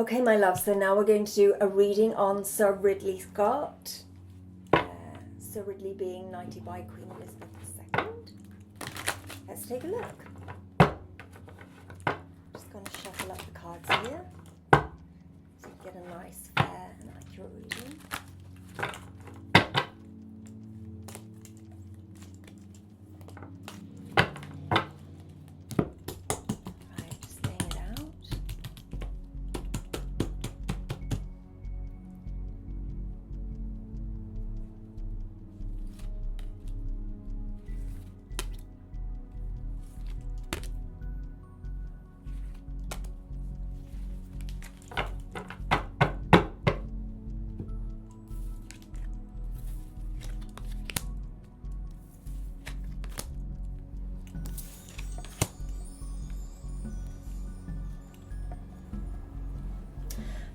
Okay, my love, so now we're going to do a reading on Sir Ridley Scott. Sir Ridley being knighted by Queen Elizabeth II. Let's take a look. Just going to shuffle up the cards here so you get a nice, fair and accurate reading. Right, just laying it out.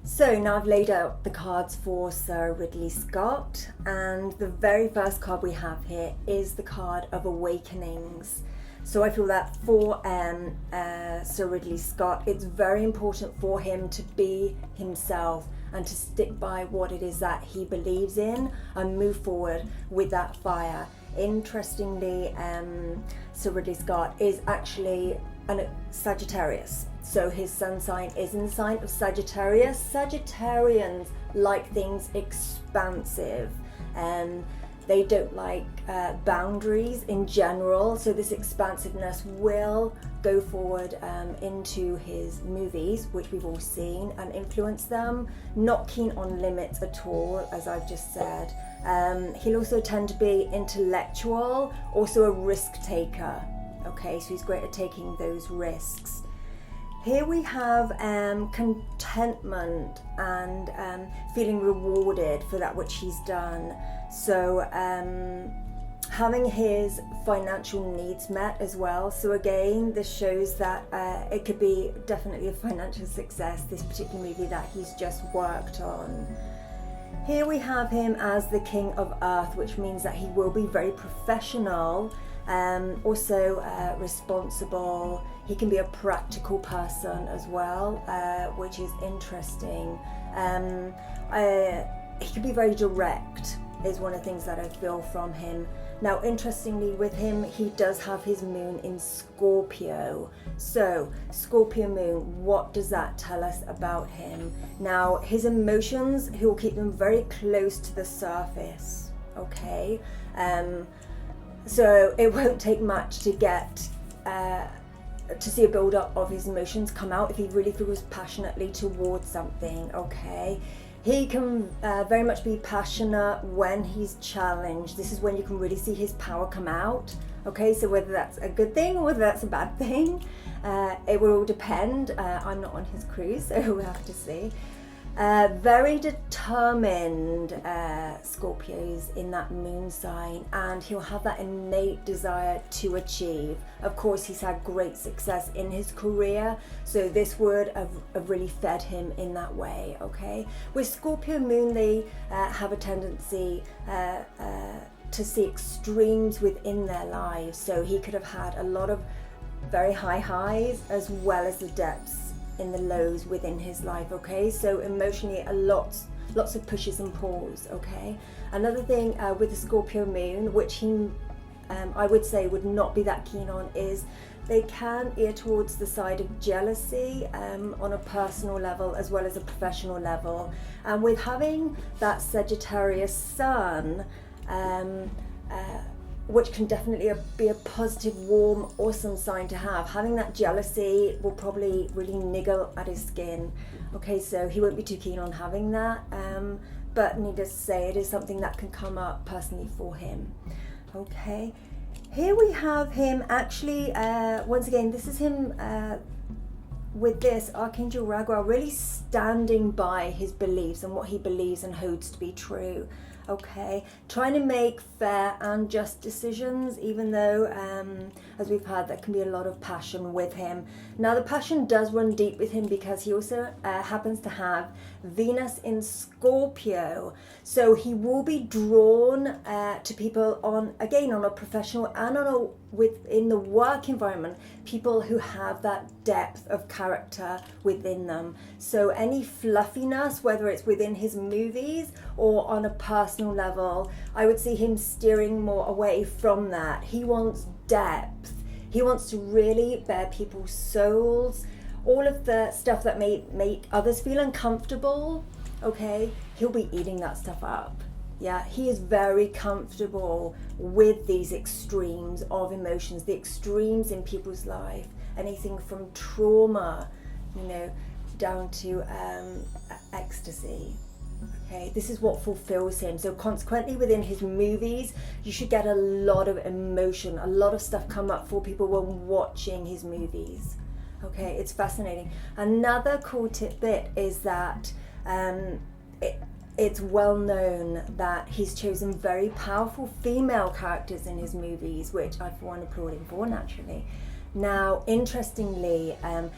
So now I've laid out the cards for Sir Ridley Scott, and the very first card we have here is the card of Awakenings. So I feel that for Sir Ridley Scott, it's very important for him to be himself and to stick by what it is that he believes in and move forward with that fire. Interestingly, Sir Ridley Scott is actually a Sagittarius. So his sun sign is in the sign of Sagittarius. Sagittarians like things expansive, and they don't like boundaries in general. So this expansiveness will go forward into his movies, which we've all seen, and influence them. Not keen on limits at all, as I've just said. He'll also tend to be intellectual, also a risk taker. Okay, so he's great at taking those risks. Here we have contentment and feeling rewarded for that which he's done. So having his financial needs met as well. So again, this shows that it could be definitely a financial success, this particular movie that he's just worked on. Here we have him as the King of Earth, which means that he will be very professional, also responsible. He can be a practical person as well, which is interesting. He can be very direct, is one of the things that I feel from him. Now, interestingly, with him, he does have his moon in Scorpio. So, Scorpio moon, what does that tell us about him? Now, his emotions, he will keep them very close to the surface, okay? So it won't take much to get to see a build-up of his emotions come out if he really feels passionately towards something, okay? He can very much be passionate when he's challenged. This is when you can really see his power come out, okay? So whether that's a good thing or whether that's a bad thing, it will all depend. I'm not on his cruise, so we'll have to see. Very determined Scorpios in that moon sign, and he'll have that innate desire to achieve. Of course, he's had great success in his career, so this would have really fed him in that way, okay? With Scorpio moon, they have a tendency to see extremes within their lives, so he could have had a lot of very high highs as well as the depths in the lows within his life, okay? So emotionally, lots of pushes and pulls, okay? Another thing with the Scorpio moon, which he, I would say, would not be that keen on, is they can err towards the side of jealousy on a personal level as well as a professional level. And with having that Sagittarius sun, which can definitely be a positive, warm, awesome sign to have. Having that jealousy will probably really niggle at his skin. Okay, so he won't be too keen on having that, but needless to say, it is something that can come up personally for him. Okay, here we have him actually, once again, this is him with this Archangel Raguel really standing by his beliefs and what he believes and holds to be true. Okay, trying to make fair and just decisions, even though, as we've heard, there can be a lot of passion with him. Now, the passion does run deep with him because he also happens to have Venus in Scorpio. So he will be drawn to people on a professional and on a within the work environment, people who have that depth of character within them. So any fluffiness, whether it's within his movies or on a personal level, I would see him steering more away from that. He wants depth. He wants to really bare people's souls. All of the stuff that may make others feel uncomfortable, okay, he'll be eating that stuff up. Yeah, he is very comfortable with these extremes of emotions, the extremes in people's life, anything from trauma, down to ecstasy. Okay, this is what fulfills him. So consequently, within his movies, you should get a lot of emotion, a lot of stuff come up for people when watching his movies. Okay, it's fascinating. Another cool tidbit is that it's well known that he's chosen very powerful female characters in his movies, which I for one applaud him for, naturally. Now, interestingly,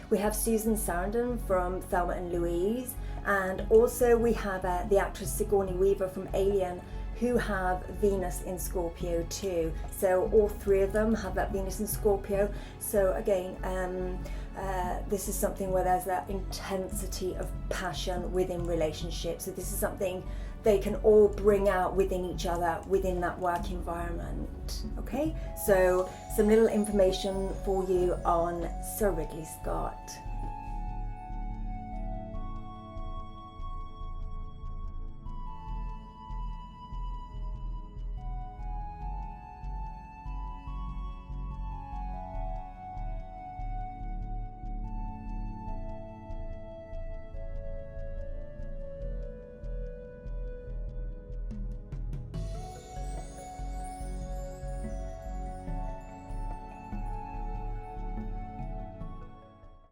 we have Susan Sarandon from Thelma and Louise, and also we have the actress Sigourney Weaver from Alien, who have Venus in Scorpio too. So all three of them have that Venus in Scorpio. So again, this is something where there's that intensity of passion within relationships. So this is something they can all bring out within each other within that work environment. Okay, so some little information for you on Sir Ridley Scott.